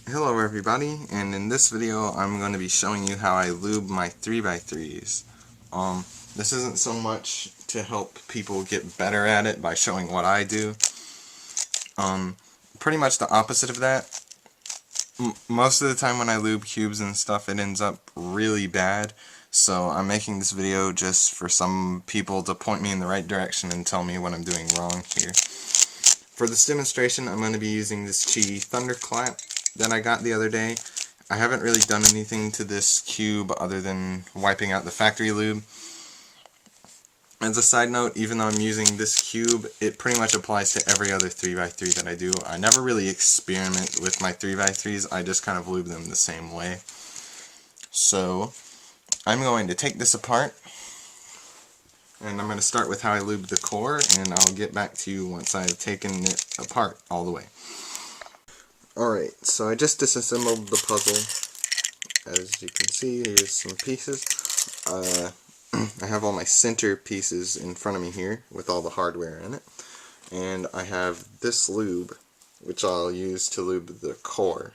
Hello everybody, and in this video I'm going to be showing you how I lube my 3x3s. This isn't so much to help people get better at it by showing what I do. Pretty much the opposite of that. Most of the time when I lube cubes and stuff, it ends up really bad. So I'm making this video just for some people to point me in the right direction and tell me what I'm doing wrong here. For this demonstration, I'm going to be using this cheaty thunderclap that I got the other day. I haven't really done anything to this cube other than wiping out the factory lube. As a side note, even though I'm using this cube, it pretty much applies to every other 3x3 that I do. I never really experiment with my 3x3s, I just kind of lube them the same way. So, I'm going to take this apart, and I'm going to start with how I lube the core, and I'll get back to you once I've taken it apart all the way. Alright, so I just disassembled the puzzle. As you can see, here's some pieces. I have all my center pieces in front of me here with all the hardware in it. And I have this lube, which I'll use to lube the core.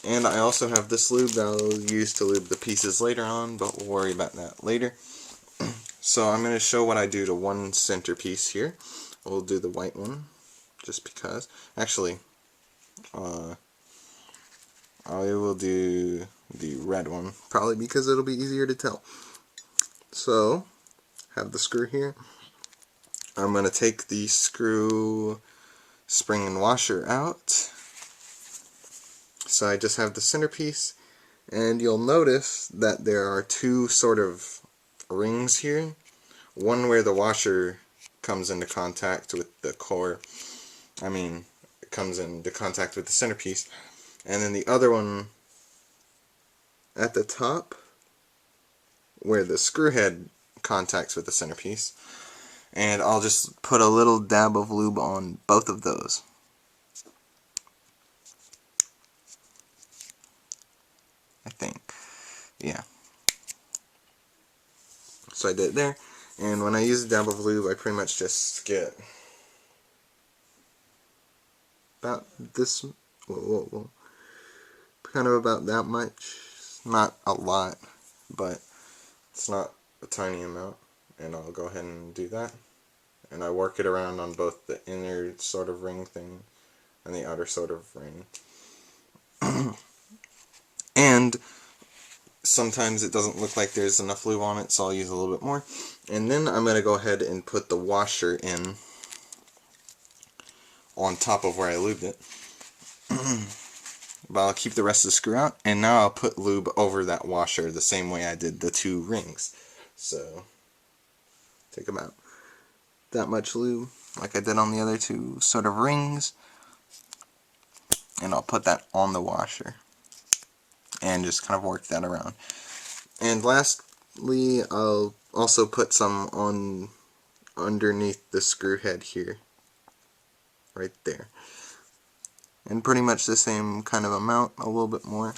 And I also have this lube that I'll use to lube the pieces later on, but we'll worry about that later. So I'm going to show what I do to one center piece here. We'll do the white one, just because. Actually, I will do the red one, probably because it'll be easier to tell. So, have the screw here. I'm going to take the screw spring and washer out. So I just have the centerpiece, and you'll notice that there are two sort of rings here. One where the washer comes into contact with the core. It comes into contact with the centerpiece. And then the other one at the top, where the screw head contacts with the centerpiece. And I'll just put a little dab of lube on both of those. I think. Yeah. So I did it there. And when I use a dab of lube, I pretty much just get about this, kind of about that much. Not a lot, but it's not a tiny amount. And I'll go ahead and do that. And I work it around on both the inner sort of ring thing and the outer sort of ring. And sometimes it doesn't look like there's enough lube on it, so I'll use a little bit more. And then I'm going to go ahead and put the washer in on top of where I lubed it. But I'll keep the rest of the screw out, and now I'll put lube over that washer the same way I did the two rings. So, take about that much lube, like I did on the other two sort of rings, and I'll put that on the washer, and just kind of work that around. And lastly, I'll also put some on underneath the screw head here, right there. And pretty much the same kind of amount, a little bit more.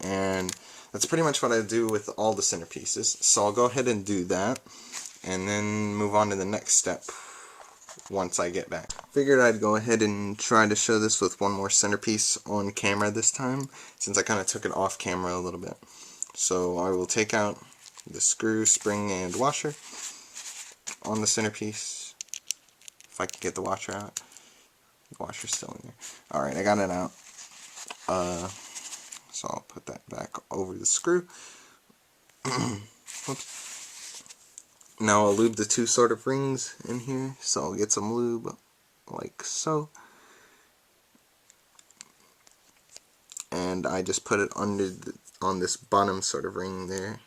And that's pretty much what I do with all the centerpieces. So I'll go ahead and do that, and then move on to the next step once I get back. Figured I'd go ahead and try to show this with one more centerpiece on camera this time, since I kind of took it off camera a little bit. So I will take out the screw, spring, and washer on the centerpiece. If I can get the washer out. The washer's still in there. Alright, I got it out. So I'll put that back over the screw. Whoops. Now I'll lube the two sort of rings in here. So I'll get some lube like so. And I just put it under on this bottom sort of ring there.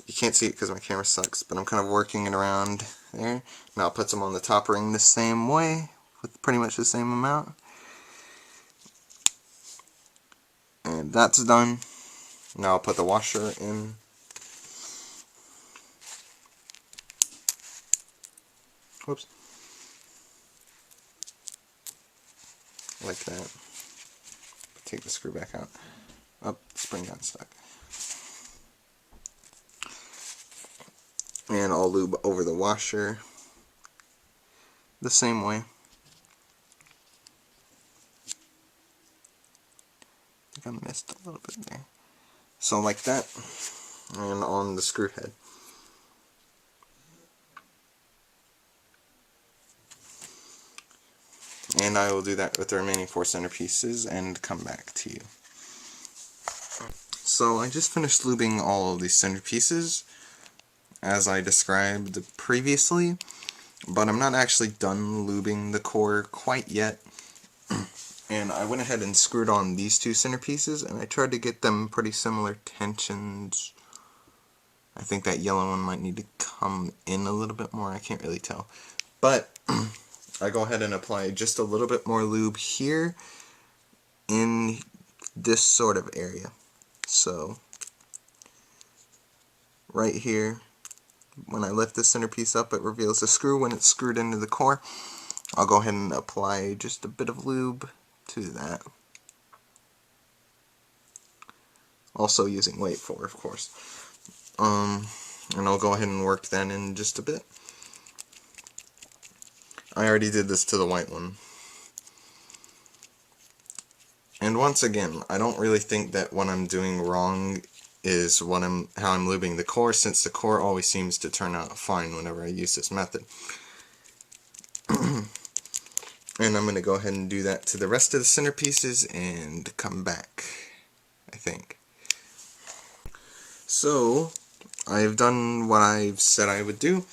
You can't see it because my camera sucks, but I'm kind of working it around there. Now I'll put some on the top ring the same way, with pretty much the same amount. And that's done. Now I'll put the washer in. Whoops. Like that. Take the screw back out. Oh, the spring got stuck. And I'll lube over the washer the same way. like I missed a little bit there. So like that, and on the screw head. And I will do that with the remaining 4 centerpieces and come back to you. So I just finished lubing all of these centerpieces as I described previously, but I'm not actually done lubing the core quite yet. And I went ahead and screwed on these 2 centerpieces, and I tried to get them pretty similar tensions. I think that yellow one might need to come in a little bit more, I can't really tell. But I go ahead and apply just a little bit more lube here in this sort of area. So, right here, when I lift the centerpiece up, it reveals the screw when it's screwed into the core. I'll go ahead and apply just a bit of lube to that. Also using weight for, of course. And I'll go ahead and work that in just a bit. I already did this to the white one. And once again, I don't really think that what I'm doing wrong is how I'm lubing the core, since the core always seems to turn out fine whenever I use this method. And I'm going to go ahead and do that to the rest of the centerpieces and come back, I think. So, I've done what I've said I would do,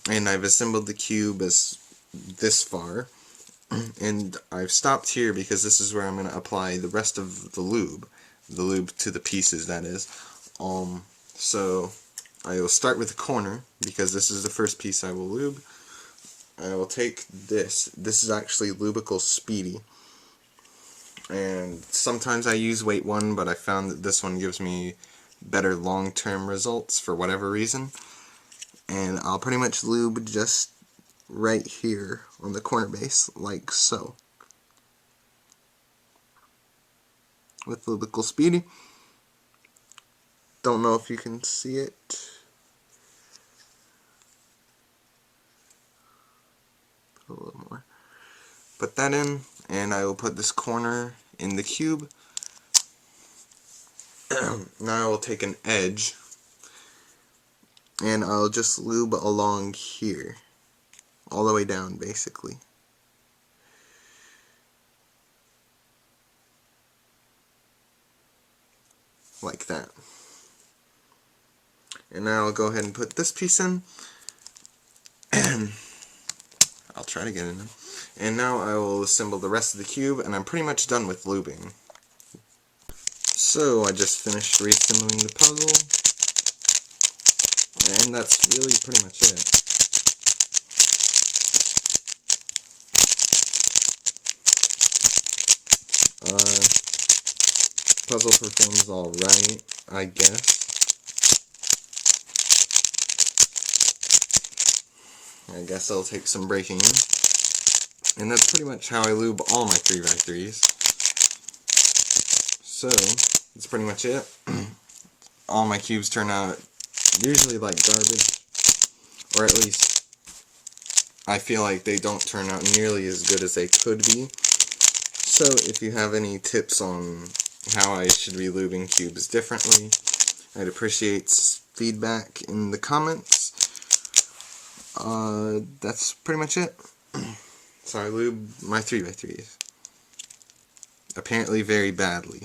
and I've assembled the cube as this far. And I've stopped here because this is where I'm going to apply the rest of the lube to the pieces, that is. So I will start with the corner, because this is the first piece I will lube. I will take this is actually Lubical Speedy, and sometimes I use weight 1, but I found that this one gives me better long-term results for whatever reason. And I'll pretty much lube just right here on the corner base, like so, with Lubical Speedy. Don't know if you can see it. Put a little more. Put that in, and I will put this corner in the cube. Now I will take an edge, and I'll just lube along here, all the way down, basically. Like that. And now I'll go ahead and put this piece in, and I'll try to get it in. And now I will assemble the rest of the cube, and I'm pretty much done with lubing. So I just finished reassembling the puzzle, and that's really pretty much it. Puzzle performs alright, I guess. I guess I'll take some breaking in. And that's pretty much how I lube all my 3x3s. So, that's pretty much it. All my cubes turn out usually like garbage. Or at least, I feel like they don't turn out nearly as good as they could be. So, if you have any tips on how I should be lubing cubes differently, I'd appreciate feedback in the comments. That's pretty much it. So I lube my 3x3s. Apparently very badly.